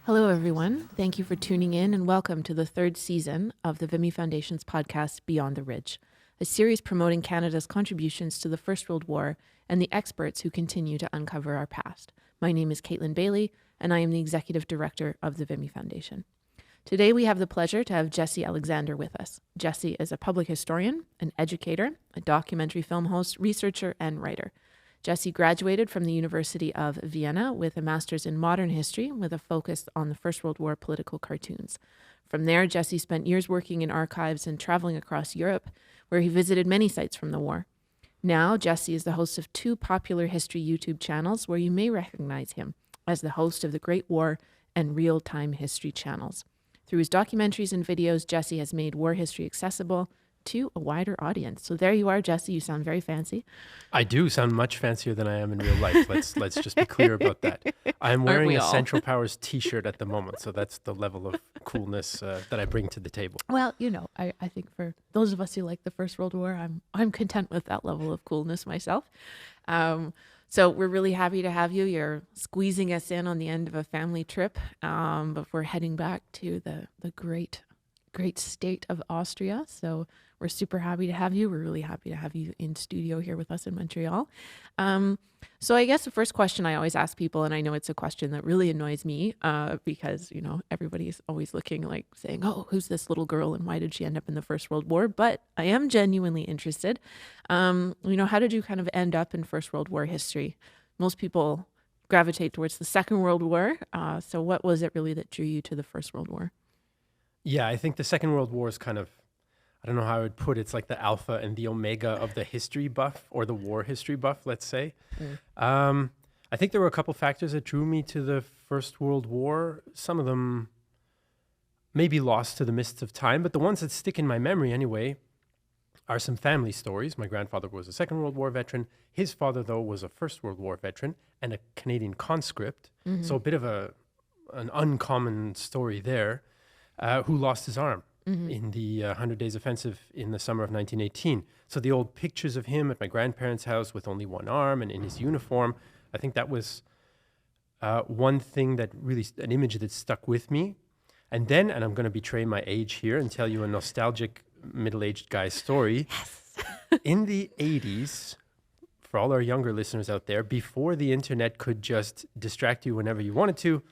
Hello, everyone. Thank you for tuning in and welcome to the third season of the Vimy Foundation's podcast, Beyond the Ridge, a series promoting Canada's contributions to the First World War and the experts who continue to uncover our past. My name is Caitlin Bailey, and I am the Executive Director of the Vimy Foundation. Today, we have the pleasure to have Jesse Alexander with us. Jesse is a public historian, an educator, a documentary film host, researcher, and writer. Jesse graduated from the University of Vienna with a master's in modern history with a focus on the First World War political cartoons. From there, Jesse spent years working in archives and traveling across Europe, where he visited many sites from the war. Now, Jesse is the host of two popular history YouTube channels where you may recognize him as the host of the Great War and Real-Time History channels. Through his documentaries and videos, Jesse has made war history accessible to a wider audience. So there you are, Jesse. You sound very fancy. I do sound much fancier than I am in real life. Let's just be clear about that. I'm wearing a Central Powers t-shirt at the moment, so that's the level of coolness that I bring to the table. Well, you know, I think for those of us who like the First World War, I'm content with that level of coolness myself. So we're really happy to have you. You're squeezing us in on the end of a family trip, but we're heading back to the great state of Austria. So we're super happy to have you. We're really happy to have you in studio here with us in Montreal. So I guess the first question I always ask people, and I know it's a question that really annoys me because, you know, everybody's always looking like saying, oh, who's this little girl and why did she end up in the First World War? But I am genuinely interested. How did you kind of end up in First World War history? Most people gravitate towards the Second World War. So what was it really that drew you to the First World War? Yeah, I think the Second World War is kind of, I don't know how I would put it. It's like the alpha and the omega of the history buff or the war history buff, let's say. I think there were a couple factors that drew me to the First World War. Some of them may be lost to the mists of time, but the ones that stick in my memory anyway are some family stories. My grandfather was a Second World War veteran. His father, though, was a First World War veteran and a Canadian conscript. So a bit of an uncommon story there. Who lost his arm in the 100 Days Offensive in the summer of 1918. So the old pictures of him at my grandparents' house with only one arm and in his uniform, I think that was one thing that really, an image that stuck with me. And then, and I'm going to betray my age here and tell you a nostalgic middle-aged guy's story. Yes. In the 80s, for all our younger listeners out there, before the internet could just distract you whenever you wanted to,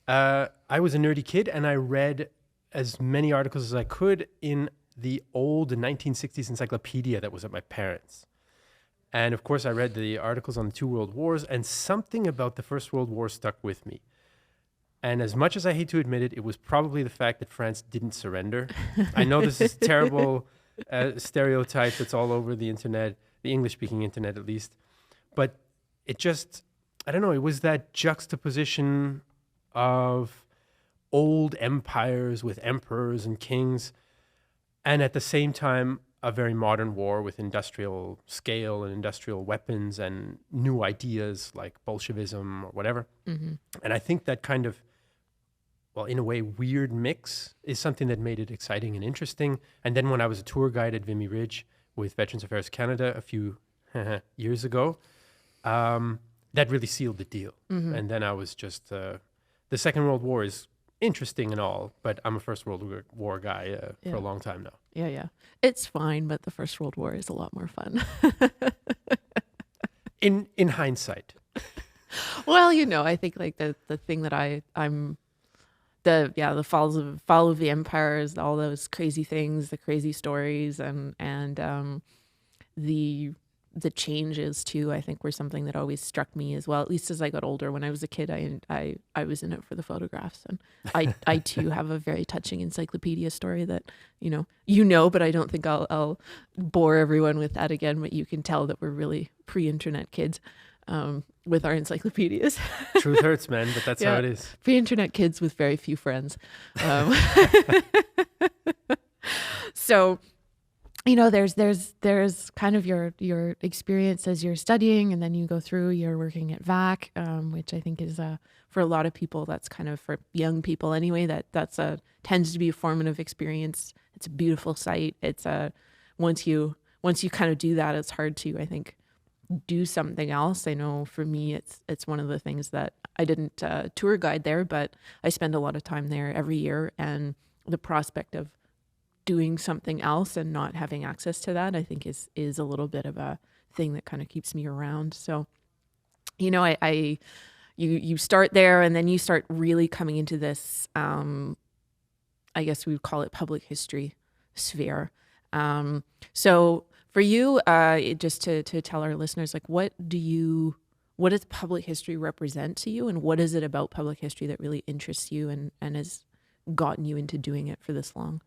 I was a nerdy kid and I read as many articles as I could in the old 1960s encyclopedia that was at my parents'. And of course, I read the articles on the two world wars, and something about the First World War stuck with me. And as much as I hate to admit it, it was probably the fact that France didn't surrender. I know this is terrible stereotype that's all over the internet, the English-speaking internet at least. But it just, I don't know, it was that juxtaposition of old empires with emperors and kings, and at the same time, a very modern war with industrial scale and industrial weapons and new ideas like Bolshevism or whatever. And I think that kind of, well, in a way, weird mix is something that made it exciting and interesting. And then when I was a tour guide at Vimy Ridge with Veterans Affairs Canada a few years ago, that really sealed the deal. And then I was just, the Second World War is interesting and all, but I'm a First World War guy for a long time now. Yeah. It's fine, but the First World War is a lot more fun. In hindsight. Well, you know, I think like the thing that I'm the fall of the empires, all those crazy things, the crazy stories, and the changes too, I think were something that always struck me as well, at least as I got older. When I was a kid, I was in it for the photographs, and I too have a very touching encyclopedia story that, but I don't think I'll bore everyone with that again, but you can tell that we're really pre-internet kids with our encyclopedias. Truth hurts, man, but that's how it is. Pre-internet kids with very few friends. So, there's kind of your experience as you're studying, and then you go through, you're working at VAC, which I think is for a lot of people, that's kind of, for young people anyway, that's tends to be a formative experience. It's a beautiful site. It's once you kind of do that, it's hard to, I think, do something else. I know for me, it's one of the things that I didn't tour guide there, but I spend a lot of time there every year, and the prospect of doing something else and not having access to that, I think is a little bit of a thing that kind of keeps me around. So, you know, you start there, and then you start really coming into this, I guess we would call it public history sphere. So for you, just to tell our listeners, like, what does public history represent to you, and what is it about public history that really interests you and has gotten you into doing it for this long?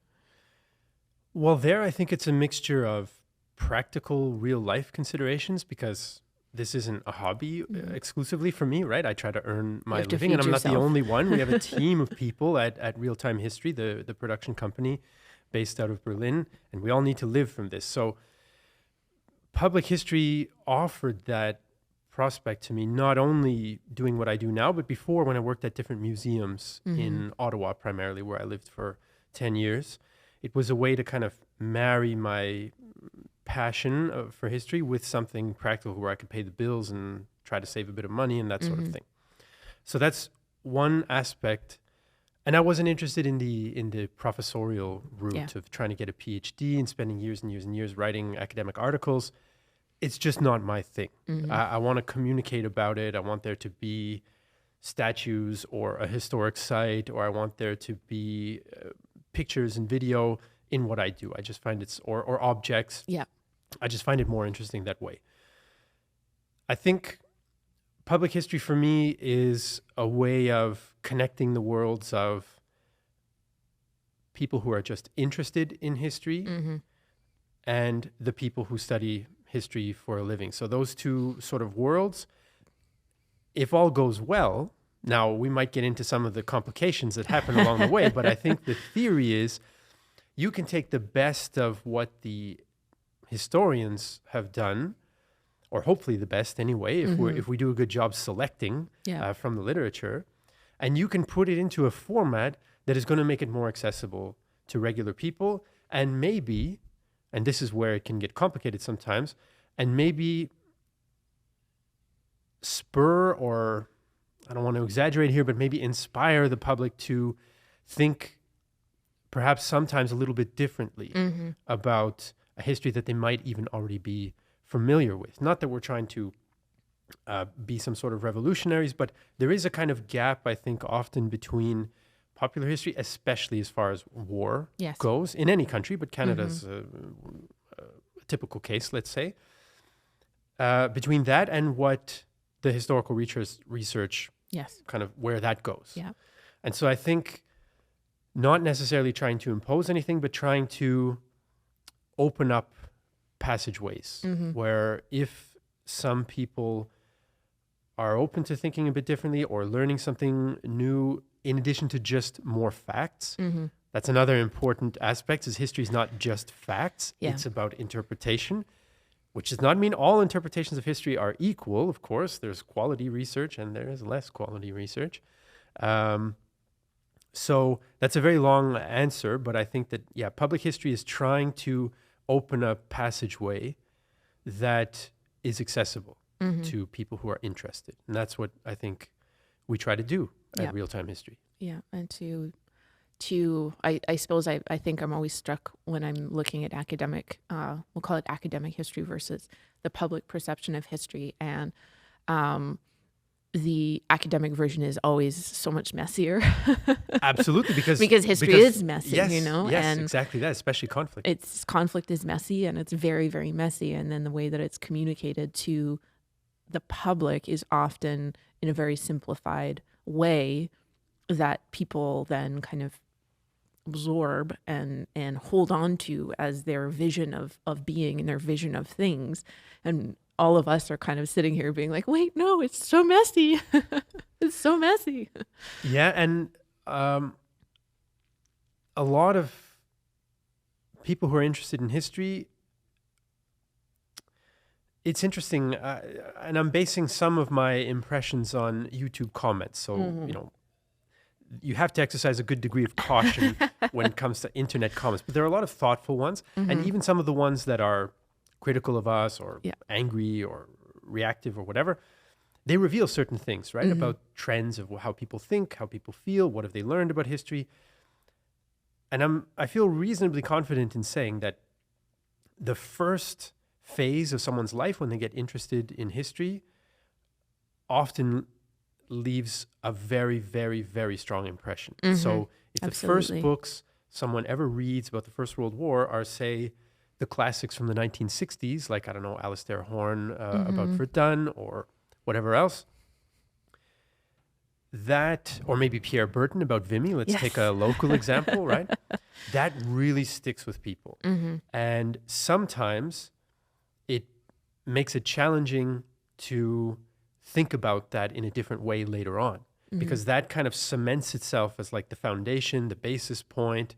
Well, there, I think it's a mixture of practical, real life considerations, because this isn't a hobby exclusively for me, right? I try to earn my living, and I'm not the only one. We have a team of people at Real Time History, the production company based out of Berlin, and we all need to live from this. So public history offered that prospect to me, not only doing what I do now, but before, when I worked at different museums in Ottawa primarily, where I lived for 10 years. It was a way to kind of marry my passion for history with something practical where I could pay the bills and try to save a bit of money and that sort of thing. So that's one aspect. And I wasn't interested in the professorial route of trying to get a PhD and spending years and years and years writing academic articles. It's just not my thing. I want to communicate about it. I want there to be statues or a historic site, or I want there to be pictures and video in what I do. I just find it's, or objects. Yeah. I just find it more interesting that way. I think public history for me is a way of connecting the worlds of people who are just interested in history and the people who study history for a living. So those two sort of worlds, if all goes well, now we might get into some of the complications that happen along the way, but I think the theory is you can take the best of what the historians have done, or hopefully the best anyway, if we do a good job selecting from the literature, and you can put it into a format that is going to make it more accessible to regular people, and maybe, and this is where it can get complicated sometimes, and maybe spur, or I don't want to exaggerate here, but maybe inspire the public to think perhaps sometimes a little bit differently about a history that they might even already be familiar with. Not that we're trying to be some sort of revolutionaries, but there is a kind of gap, I think, often between popular history, especially as far as war goes, in any country, but Canada's a typical case, let's say, between that and what the historical research kind of where that goes. Yeah. And so I think not necessarily trying to impose anything, but trying to open up passageways where if some people are open to thinking a bit differently or learning something new, in addition to just more facts, that's another important aspect, is history is not just facts, it's about interpretation, which does not mean all interpretations of history are equal. Of course, there's quality research and there is less quality research. So that's a very long answer, but I think that, public history is trying to open a passageway that is accessible to people who are interested. And that's what I think we try to do at Real Time History. Yeah, and I suppose I think I'm always struck when I'm looking at academic, we'll call it academic history versus the public perception of history. And the academic version is always so much messier. Absolutely, because history is messy, yes, you know? Yes, and exactly that, especially conflict. Conflict is messy, and it's very, very messy. And then the way that it's communicated to the public is often in a very simplified way that people then kind of absorb and hold on to as their vision of being and their vision of things. And all of us are kind of sitting here being like, wait, no, it's so messy. It's so messy. Yeah, and a lot of people who are interested in history, it's interesting, and I'm basing some of my impressions on YouTube comments. So, you know, you have to exercise a good degree of caution when it comes to internet comments. But there are a lot of thoughtful ones, and even some of the ones that are critical of us or angry or reactive or whatever, they reveal certain things, right? About trends of how people think, how people feel, what have they learned about history. And I feel reasonably confident in saying that the first phase of someone's life when they get interested in history often leaves a very, very, very strong impression. So if the first books someone ever reads about the First World War are, say, the classics from the 1960s, like, I don't know, Alistair Horn about Verdun or whatever else, that, or maybe Pierre Burton about Vimy, let's take a local example, right? That really sticks with people. And sometimes it makes it challenging to think about that in a different way later on, because that kind of cements itself as like the foundation, the basis point.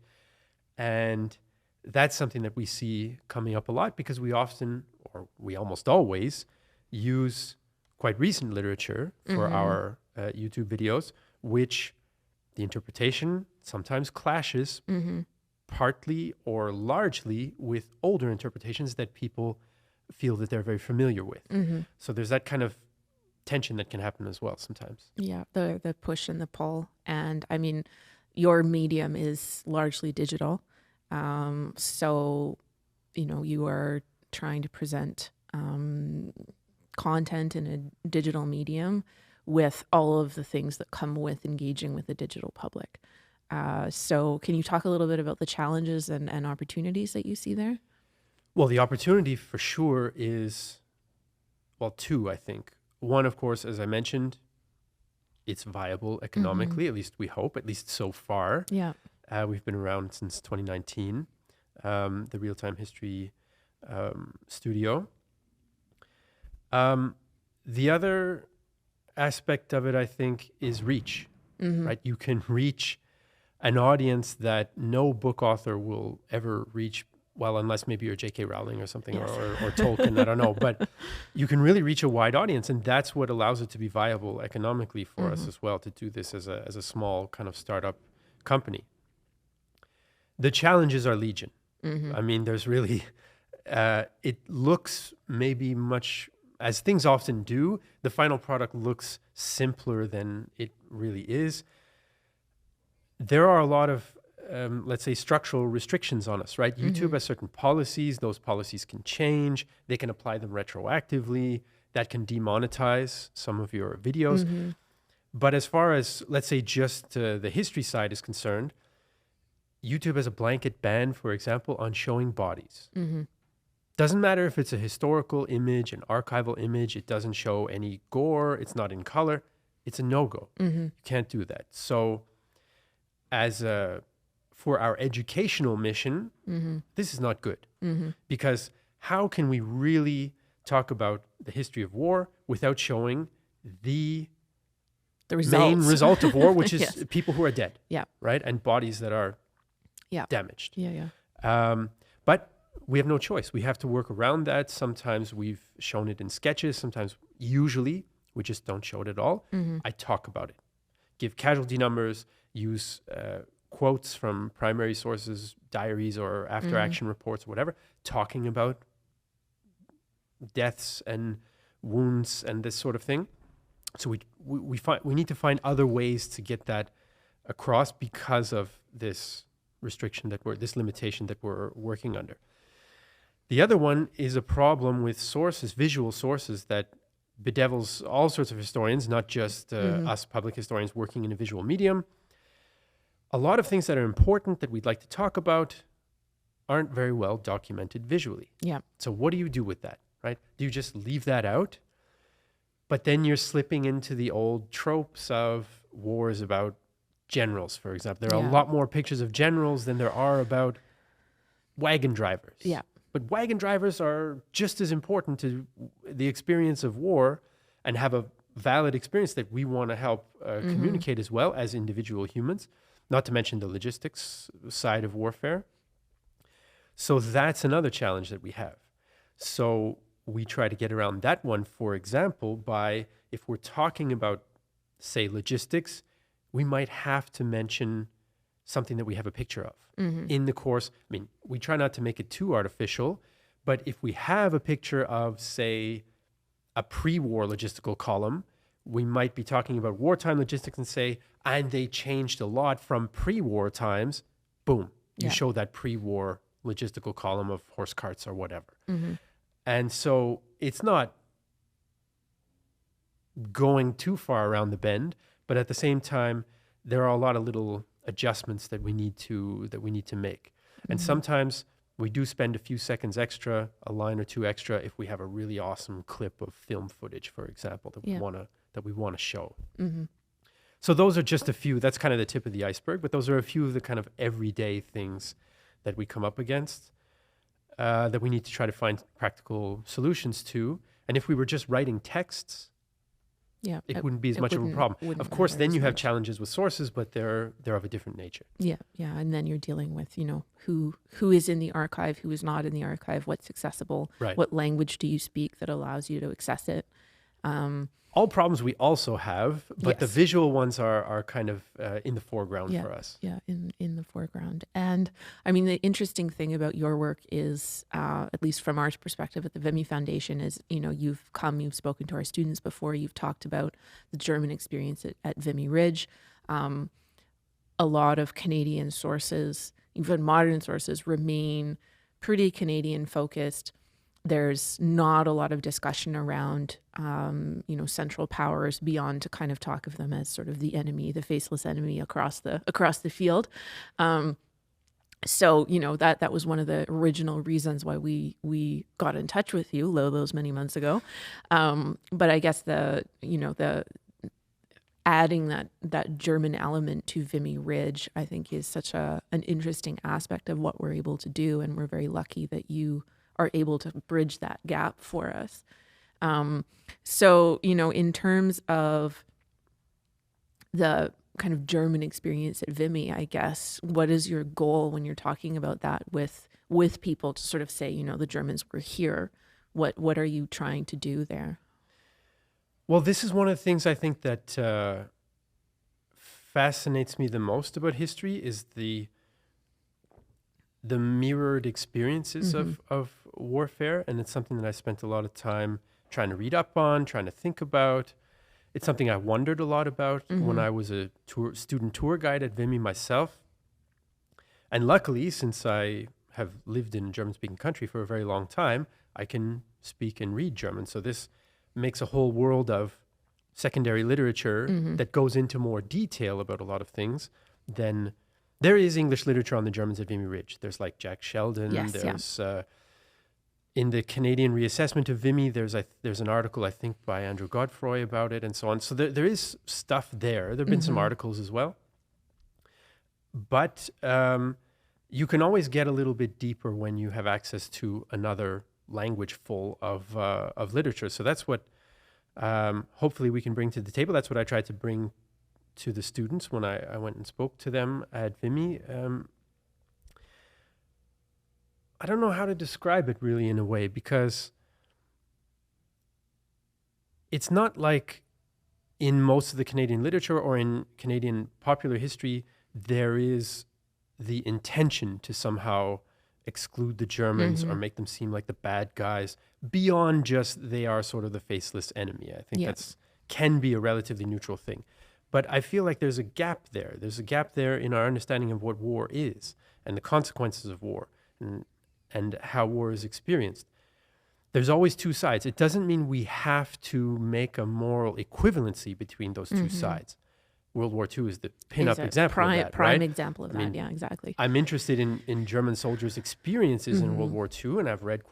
And that's something that we see coming up a lot because we often, or we almost always, use quite recent literature for our YouTube videos, which the interpretation sometimes clashes partly or largely with older interpretations that people feel that they're very familiar with. So there's that kind of tension that can happen as well sometimes. Yeah, the push and the pull. And I mean, your medium is largely digital. So, you know, you are trying to present content in a digital medium with all of the things that come with engaging with the digital public. So can you talk a little bit about the challenges and opportunities that you see there? Well, the opportunity for sure is, well, two, I think. One, of course, as I mentioned, it's viable economically, at least we hope, at least so far. Yeah. We've been around since 2019, the Real-Time History studio. The other aspect of it, I think, is reach, right? You can reach an audience that no book author will ever reach, well, unless maybe you're J.K. Rowling or something, or Tolkien, I don't know. But you can really reach a wide audience, and that's what allows it to be viable economically for us as well, to do this as a small kind of startup company. The challenges are legion. I mean, there's really, it looks maybe much, as things often do, the final product looks simpler than it really is. There are a lot of, let's say, structural restrictions on us, right? YouTube has certain policies. Those policies can change. They can apply them retroactively. That can demonetize some of your videos. But as far as, let's say, just the history side is concerned, YouTube has a blanket ban, for example, on showing bodies. Doesn't matter if it's a historical image, an archival image. It doesn't show any gore. It's not in color. It's a no-go. You can't do that. So for our educational mission, this is not good. Because how can we really talk about the history of war without showing the main result of war, which is people who are dead, right? And bodies that are damaged. But we have no choice. We have to work around that. Sometimes we've shown it in sketches. Sometimes, usually, we just don't show it at all. I talk about it. Give casualty numbers, use quotes from primary sources, diaries or after-action reports, whatever, talking about deaths and wounds and this sort of thing. So we need to find other ways to get that across because of this restriction this limitation that we're working under. The other one is a problem with sources, visual sources, that bedevils all sorts of historians, not just us public historians working in a visual medium. A lot of things that are important that we'd like to talk about aren't very well documented visually. So what do you do with that, right? Do you just leave that out? But then you're slipping into the old tropes of wars about generals, for example. There are a lot more pictures of generals than there are about wagon drivers. But wagon drivers are just as important to the experience of war and have a valid experience that we want to help communicate as well as individual humans, not to mention the logistics side of warfare. So that's another challenge that we have. So we try to get around that one, for example, by, if we're talking about, say, logistics, we might have to mention something that we have a picture of in the course. I mean, we try not to make it too artificial, but if we have a picture of, say, a pre-war logistical column, we might be talking about wartime logistics and say, and they changed a lot from pre-war times. Boom, you show that pre-war logistical column of horse carts or whatever. And so it's not going too far around the bend, but at the same time, there are a lot of little adjustments that we need to make. And sometimes we do spend a few seconds extra, a line or two extra, if we have a really awesome clip of film footage, for example, that we want to show. So those are just a few. That's kind of the tip of the iceberg, but those are a few of the kind of everyday things that we come up against that we need to try to find practical solutions to. And if we were just writing texts, it wouldn't be as much of a problem. Of course, then you have challenges with sources, but they're of a different nature. Yeah. And then you're dealing with, who is in the archive, who is not in the archive, what's accessible, what language do you speak that allows you to access it. All problems we also have, but the visual ones are kind of in the foreground for us. Yeah, in the foreground. And I mean, the interesting thing about your work is, at least from our perspective at the Vimy Foundation, is, you've spoken to our students before, you've talked about the German experience at Vimy Ridge. A lot of Canadian sources, even modern sources, remain pretty Canadian focused. There's not a lot of discussion around, Central Powers beyond to kind of talk of them as sort of the enemy, the faceless enemy across the field. So, that was one of the original reasons why we got in touch with you, those many months ago. But I guess the adding that German element to Vimy Ridge, I think, is such an interesting aspect of what we're able to do, and we're very lucky that you are able to bridge that gap for us. So, in terms of the kind of German experience at Vimy, I guess, what is your goal when you're talking about that with people to sort of say, the Germans were here? What are you trying to do there? Well, this is one of the things I think that fascinates me the most about history is the mirrored experiences of warfare. And it's something that I spent a lot of time trying to read up on, trying to think about. It's something I wondered a lot about when I was a student tour guide at Vimy myself. And luckily, since I have lived in a German-speaking country for a very long time, I can speak and read German. So this makes a whole world of secondary literature that goes into more detail about a lot of things than... There is English literature on the Germans at Vimy Ridge. There's like Jack Sheldon. There's in the Canadian reassessment of Vimy, there's an article, I think, by Andrew Godfroy about it and so on. So there is stuff there. There have been some articles as well. But you can always get a little bit deeper when you have access to another language full of literature. So that's what hopefully we can bring to the table. That's what I tried to bring to the students when I went and spoke to them at Vimy. I don't know how to describe it really in a way, because it's not like in most of the Canadian literature or in Canadian popular history, there is the intention to somehow exclude the Germans or make them seem like the bad guys beyond just they are sort of the faceless enemy. I think that's can be a relatively neutral thing. But I feel like there's a gap there. There's a gap there in our understanding of what war is and the consequences of war and how war is experienced. There's always two sides. It doesn't mean we have to make a moral equivalency between those two sides. World War II is the pin-up example of that, prime right? example of that, yeah, exactly. I'm interested in German soldiers' experiences in World War II, and I've read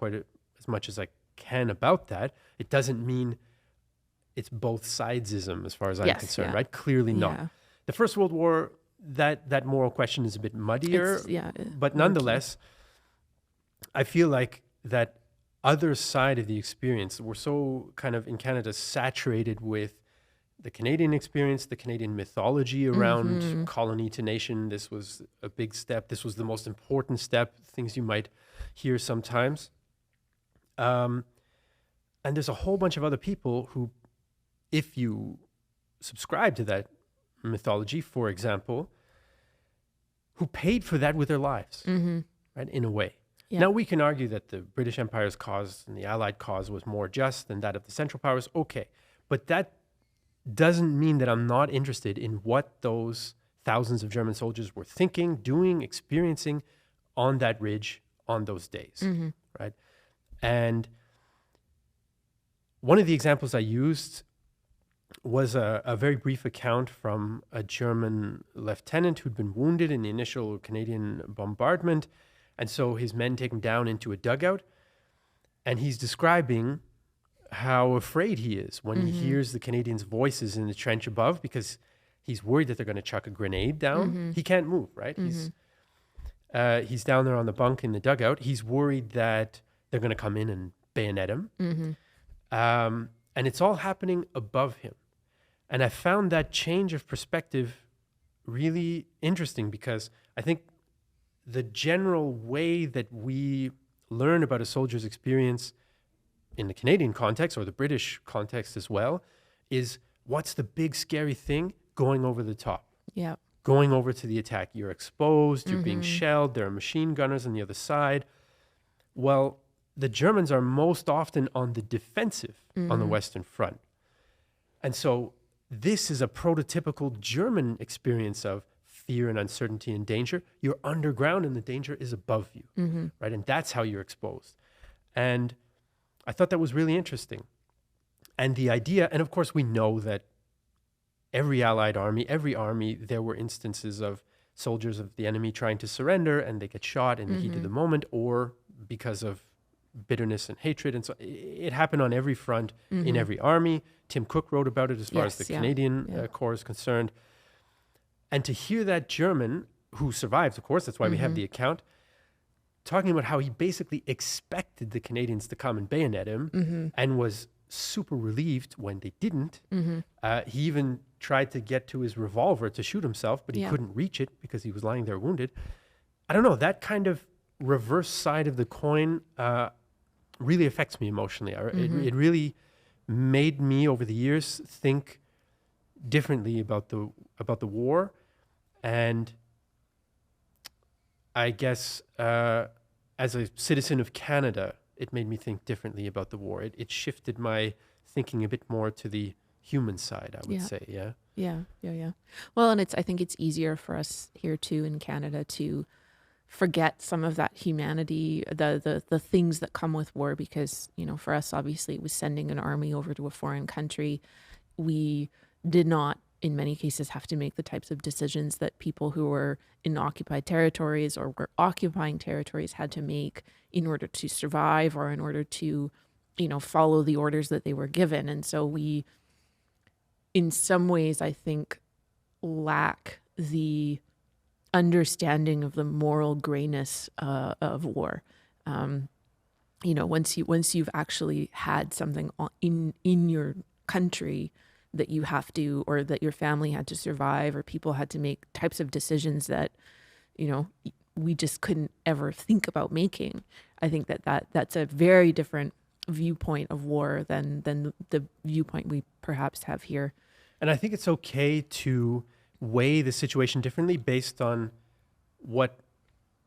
as much as I can about that. It doesn't mean it's both sidesism as far as I'm concerned, right? Clearly not. The First World War, that moral question is a bit muddier, but nonetheless, I feel like that other side of the experience, we're so kind of in Canada saturated with the Canadian experience, the Canadian mythology around colony to nation. This was a big step. This was the most important step, things you might hear sometimes. And there's a whole bunch of other people who, if you subscribe to that mythology, for example, who paid for that with their lives, right, in a way. Yeah. Now, we can argue that the British Empire's cause and the Allied cause was more just than that of the Central Powers. Okay. But that doesn't mean that I'm not interested in what those thousands of German soldiers were thinking, doing, experiencing on that ridge on those days, right? And one of the examples I used was a very brief account from a German lieutenant who'd been wounded in the initial Canadian bombardment. And so his men take him down into a dugout, and he's describing how afraid he is when he hears the Canadians' voices in the trench above, because he's worried that they're going to chuck a grenade down. He can't move, right? He's down there on the bunk in the dugout. He's worried that they're going to come in and bayonet him. And it's all happening above him. And I found that change of perspective really interesting, because I think the general way that we learn about a soldier's experience in the Canadian context, or the British context as well, is what's the big scary thing? Going over the top. Yeah. Going over to the attack. You're exposed, you're being shelled, there are machine gunners on the other side. Well, the Germans are most often on the defensive on the Western Front. And so this is a prototypical German experience of fear and uncertainty and danger. You're underground and the danger is above you, right? And that's how you're exposed. And I thought that was really interesting. And the idea, and of course we know that every Allied army, there were instances of soldiers of the enemy trying to surrender and they get shot in the heat of the moment, or because of bitterness and hatred. And so it happened on every front in every army. Tim Cook wrote about it as far as the Canadian Corps is concerned. And to hear that German, who survived, of course, that's why we have the account, talking about how he basically expected the Canadians to come and bayonet him and was super relieved when they didn't. He even tried to get to his revolver to shoot himself, but he couldn't reach it because he was lying there wounded. I don't know, that kind of reverse side of the coin really affects me emotionally. It really made me over the years think differently about the war, and I guess as a citizen of Canada, it made me think differently about the war. It shifted my thinking a bit more to the human side, I would say. Yeah. Well, and I think it's easier for us here too in Canada to forget some of that humanity, the things that come with war, because, you know, for us, obviously, it was sending an army over to a foreign country. We did not, in many cases, have to make the types of decisions that people who were in occupied territories or were occupying territories had to make in order to survive, or in order to, you know, follow the orders that they were given. And so we, in some ways, I think, lack the understanding of the moral grayness of war. You know, once you've actually had something in your country that you have to, or that your family had to survive, or people had to make types of decisions that, you know, we just couldn't ever think about making. I think that's a very different viewpoint of war than the viewpoint we perhaps have here. And I think it's okay to weigh the situation differently based on what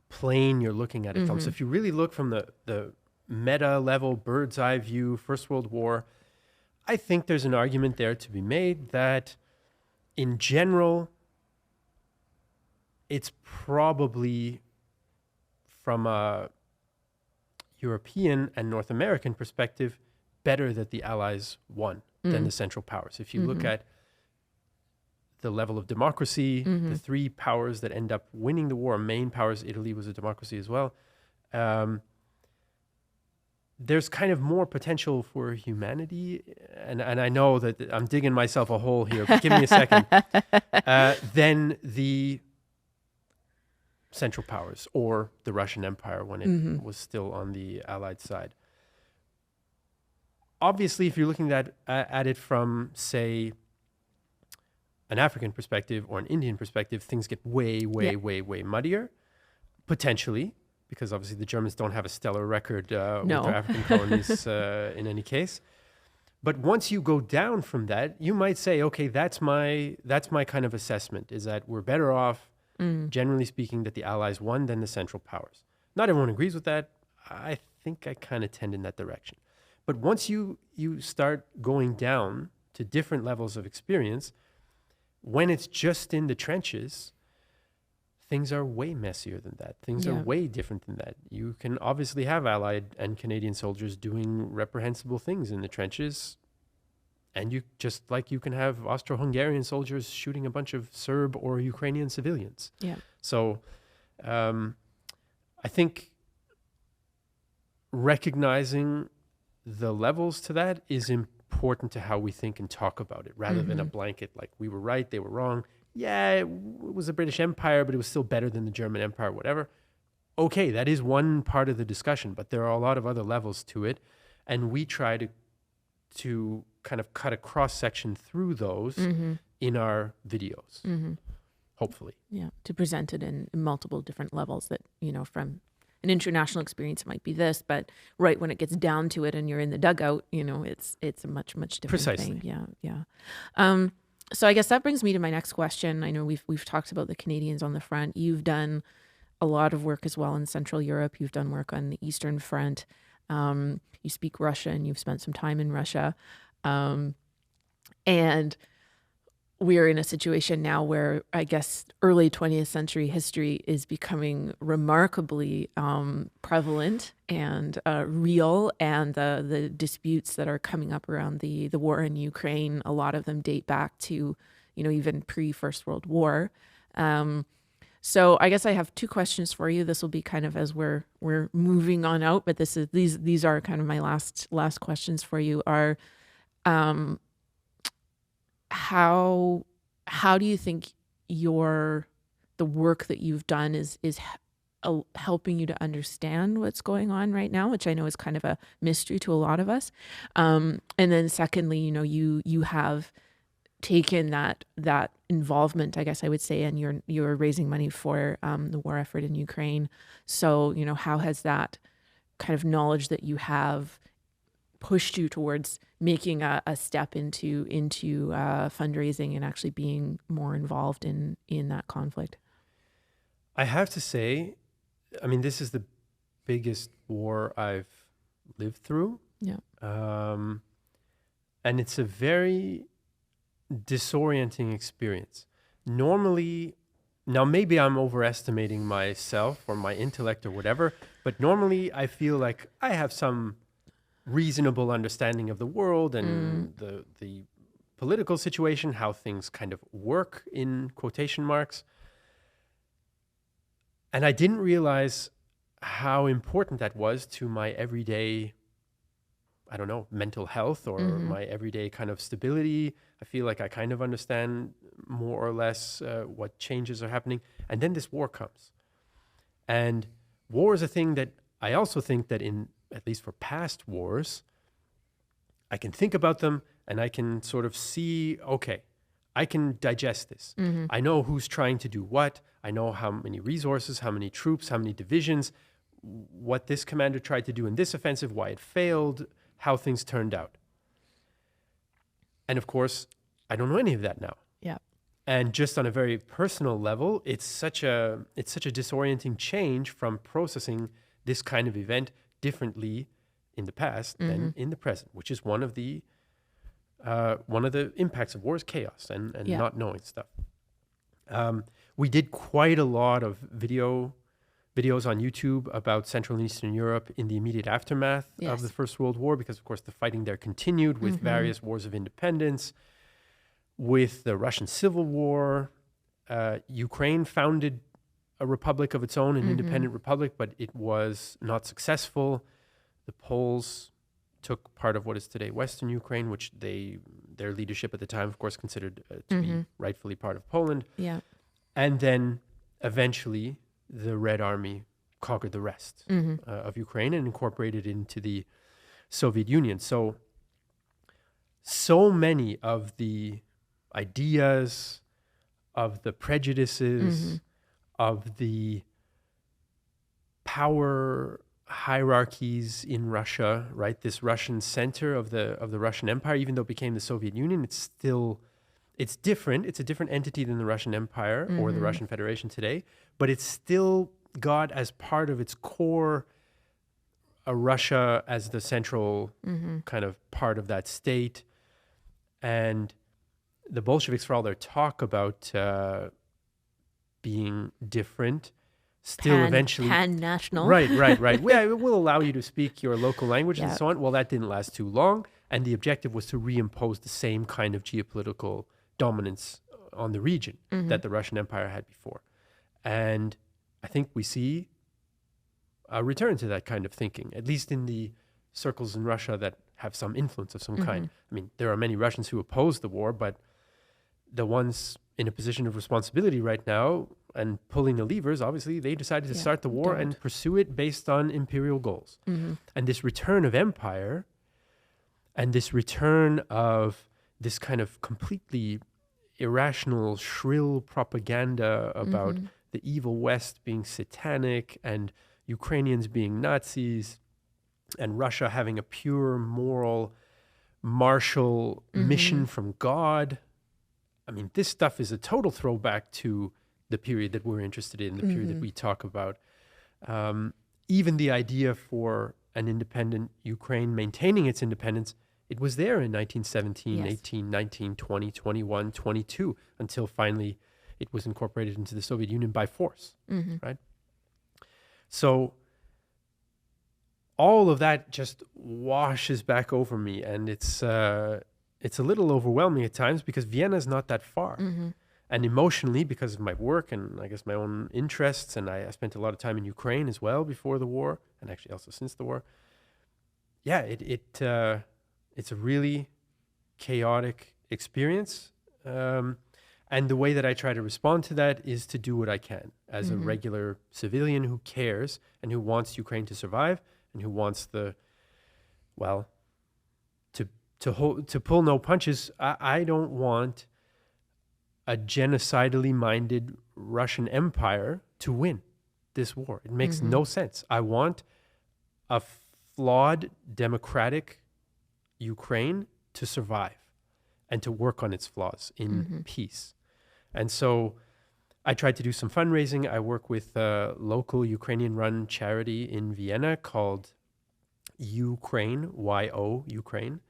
plane you're looking at it from. So if you really look from the meta level, bird's eye view, First World War, I think there's an argument there to be made that in general, it's probably from a European and North American perspective better that the Allies won than the Central Powers. If you look at the level of democracy, the three powers that end up winning the war, main powers, Italy was a democracy as well, there's kind of more potential for humanity, and I know that I'm digging myself a hole here, but give me a second, than the Central Powers or the Russian Empire when it was still on the Allied side. Obviously, if you're looking at it from, say, an African perspective or an Indian perspective, things get way muddier, potentially, because obviously the Germans don't have a stellar record with their African colonies in any case. But once you go down from that, you might say, okay, that's my kind of assessment, is that we're better off, generally speaking, that the Allies won than the Central Powers. Not everyone agrees with that. I think I kind of tend in that direction. But once you start going down to different levels of experience. When it's just in the trenches, things are way messier than that. Things are way different than that. You can obviously have Allied and Canadian soldiers doing reprehensible things in the trenches, and you just like you can have Austro-Hungarian soldiers shooting a bunch of Serb or Ukrainian civilians. Yeah. So I think recognizing the levels to that is important to how we think and talk about it, rather than a blanket like we were right, they were wrong. Yeah, it was a British Empire, but it was still better than the German Empire, whatever. Okay, that is one part of the discussion, but there are a lot of other levels to it. And we try to kind of cut a cross-section through those in our videos, hopefully. Yeah, to present it in multiple different levels that, from an international experience, it might be this, but right when it gets down to it and you're in the dugout, it's a much, much different thing. Yeah. So I guess that brings me to my next question. I know we've talked about the Canadians on the front. You've done a lot of work as well in Central Europe. You've done work on the Eastern Front. You speak Russian. You've spent some time in Russia. And we're in a situation now where I guess early 20th century history is becoming remarkably prevalent and real, and the disputes that are coming up around the war in Ukraine, a lot of them date back to, even pre-First World War. So I guess I have two questions for you. This will be kind of as we're moving on out, but these are kind of my last questions for you are, how do you think the work that you've done is helping you to understand what's going on right now, which I know is kind of a mystery to a lot of us. And then secondly, you have taken that involvement, I guess I would say, and you're raising money for the war effort in Ukraine. So, how has that kind of knowledge that you have pushed you towards making a step into fundraising and actually being more involved in that conflict? I have to say, I mean, this is the biggest war I've lived through. Yeah. And it's a very disorienting experience. Normally, now maybe I'm overestimating myself or my intellect or whatever, but normally I feel like I have some reasonable understanding of the world and the political situation, how things kind of work in quotation marks. And I didn't realize how important that was to my everyday, I don't know, mental health or my everyday kind of stability. I feel like I kind of understand more or less what changes are happening. And then this war comes. And war is a thing that I also think that at least for past wars, I can think about them and I can sort of see, okay, I can digest this. I know who's trying to do what. I know how many resources, how many troops, how many divisions, what this commander tried to do in this offensive, why it failed, how things turned out. And of course, I don't know any of that now. Yeah. And just on a very personal level, it's such a disorienting change from processing this kind of event differently in the past than in the present, which is one of the impacts of war is chaos and not knowing stuff. We did quite a lot of videos on YouTube about Central and Eastern Europe in the immediate aftermath of the First World War, because of course the fighting there continued with various wars of independence, with the Russian Civil War. Ukraine founded a republic of its own, an independent republic, but it was not successful. The Poles took part of what is today Western Ukraine, which their leadership at the time, of course, considered to be rightfully part of Poland. Yeah. And then eventually the Red Army conquered the rest of Ukraine and incorporated it into the Soviet Union. So many of the ideas, of the prejudices, of the power hierarchies in Russia, right? This Russian center of the Russian Empire, even though it became the Soviet Union, it's different. It's a different entity than the Russian Empire or the Russian Federation today, but it's still got as part of its core Russia as the central kind of part of that state. And the Bolsheviks, for all their talk about being different, still eventually pan-national. Right. Yeah, it will allow you to speak your local language and Yeah. so on. Well, that didn't last too long, and the objective was to reimpose the same kind of geopolitical dominance on the region that the Russian Empire had before. And I think we see a return to that kind of thinking, at least in the circles in Russia that have some influence of some kind. I mean, there are many Russians who oppose the war, but the ones in a position of responsibility right now and pulling the levers, obviously, they decided to start the war and pursue it based on imperial goals. And this return of empire and this return of this kind of completely irrational, shrill propaganda about the evil West being satanic and Ukrainians being Nazis and Russia having a pure moral martial mission from God. I mean, this stuff is a total throwback to the period that we're interested in, the period that we talk about. Even the idea for an independent Ukraine maintaining its independence, it was there in 1917, 18, 19, 20, 21, 22, until finally it was incorporated into the Soviet Union by force, right? So all of that just washes back over me, and it's a little overwhelming at times because Vienna is not that far. And emotionally, because of my work and I guess my own interests, and I spent a lot of time in Ukraine as well before the war, and actually also since the war. Yeah, it's a really chaotic experience. And the way that I try to respond to that is to do what I can as a regular civilian who cares and who wants Ukraine to survive and who wants to pull no punches. I don't want a genocidally minded Russian Empire to win this war. It makes no sense. I want a flawed democratic Ukraine to survive and to work on its flaws in peace. And so I tried to do some fundraising. I work with a local Ukrainian-run charity in Vienna called Ukraine, Y-O, Ukraine,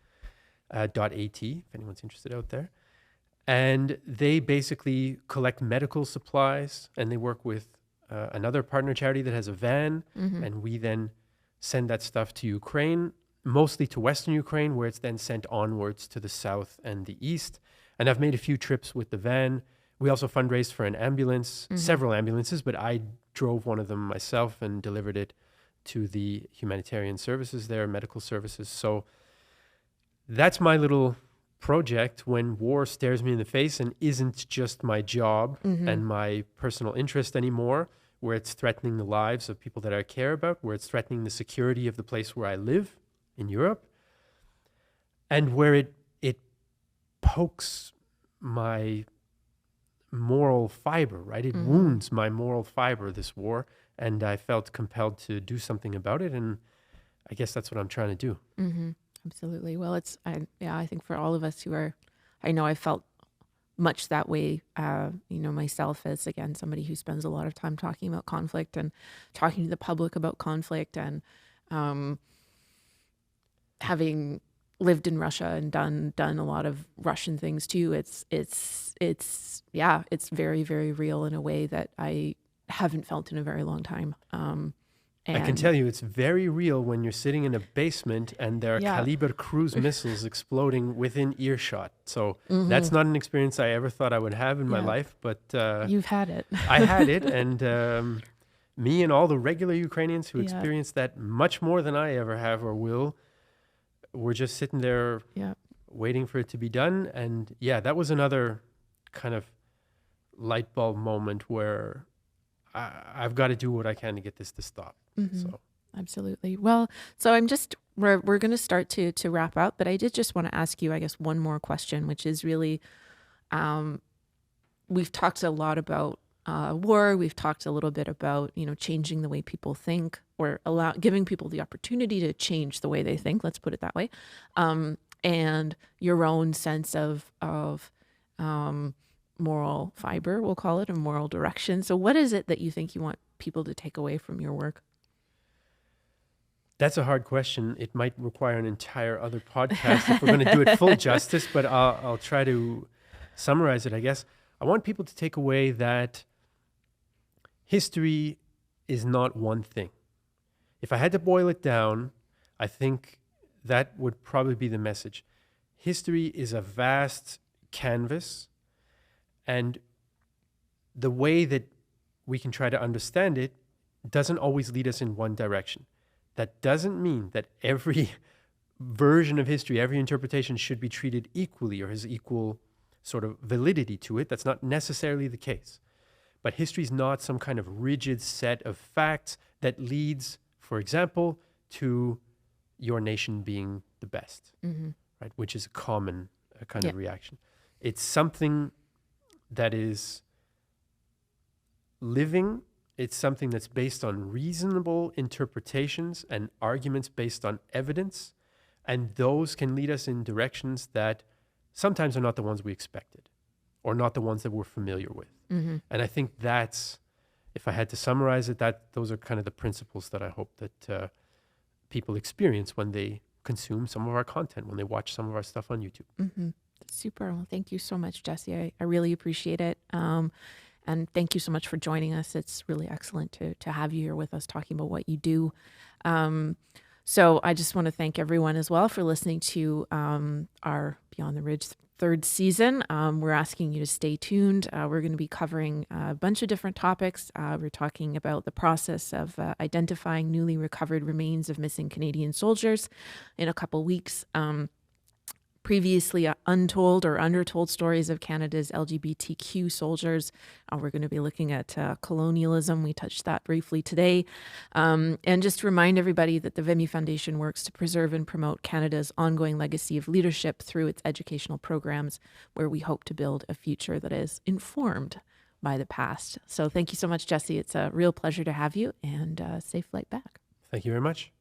.at, if anyone's interested out there. And they basically collect medical supplies, and they work with another partner charity that has a van, and we then send that stuff to Ukraine, mostly to Western Ukraine, where it's then sent onwards to the south and the east. And I've made a few trips with the van. We also fundraised for an ambulance, several ambulances, but I drove one of them myself and delivered it to the humanitarian services there, medical services. So that's my little project when war stares me in the face and isn't just my job and my personal interest anymore, where it's threatening the lives of people that I care about, where it's threatening the security of the place where I live in Europe, and where it pokes my moral fiber, right? It wounds my moral fiber, this war, and I felt compelled to do something about it, and I guess that's what I'm trying to do. Absolutely. Well, I think for all of us I know I felt much that way, myself as, again, somebody who spends a lot of time talking about conflict and talking to the public about conflict, and having lived in Russia and done a lot of Russian things too. It's very, very real in a way that I haven't felt in a very long time. I can tell you it's very real when you're sitting in a basement and there are Caliber cruise missiles exploding within earshot. So that's not an experience I ever thought I would have in my life, but you've had it. I had it, and me and all the regular Ukrainians who experience that much more than I ever have or will, we're just sitting there waiting for it to be done. And that was another kind of light bulb moment where I've got to do what I can to get this to stop. So Absolutely. Well, so we're going to start to wrap up, but I did just want to ask you, I guess, one more question, which is really, we've talked a lot about war. We've talked a little bit about, changing the way people think, or giving people the opportunity to change the way they think. Let's put it that way. And your own sense of moral fiber, we'll call it, a moral direction. So what is it that you think you want people to take away from your work? That's a hard question. It might require an entire other podcast if we're going to do it full justice, but I'll try to summarize it, I guess. I want people to take away that history is not one thing. If I had to boil it down, I think that would probably be the message. History is a vast canvas, and the way that we can try to understand it doesn't always lead us in one direction. That doesn't mean that every version of history, every interpretation should be treated equally or has equal sort of validity to it. That's not necessarily the case. But history is not some kind of rigid set of facts that leads, for example, to your nation being the best, right? Which is a common kind of reaction. It's something that is living. It's something that's based on reasonable interpretations and arguments based on evidence. And those can lead us in directions that sometimes are not the ones we expected or not the ones that we're familiar with. And I think that's, if I had to summarize it, those are kind of the principles that I hope that people experience when they consume some of our content, when they watch some of our stuff on YouTube. Super. Well, thank you so much, Jesse. I really appreciate it. And thank you so much for joining us. It's really excellent to have you here with us talking about what you do. So I just want to thank everyone as well for listening to our Beyond the Ridge third season. We're asking you to stay tuned. We're going to be covering a bunch of different topics. We're talking about the process of identifying newly recovered remains of missing Canadian soldiers in a couple weeks. Previously untold or undertold stories of Canada's LGBTQ soldiers. We're going to be looking at colonialism. We touched that briefly today. And just to remind everybody that the Vimy Foundation works to preserve and promote Canada's ongoing legacy of leadership through its educational programs, where we hope to build a future that is informed by the past. So thank you so much, Jesse. It's a real pleasure to have you, and safe flight back. Thank you very much.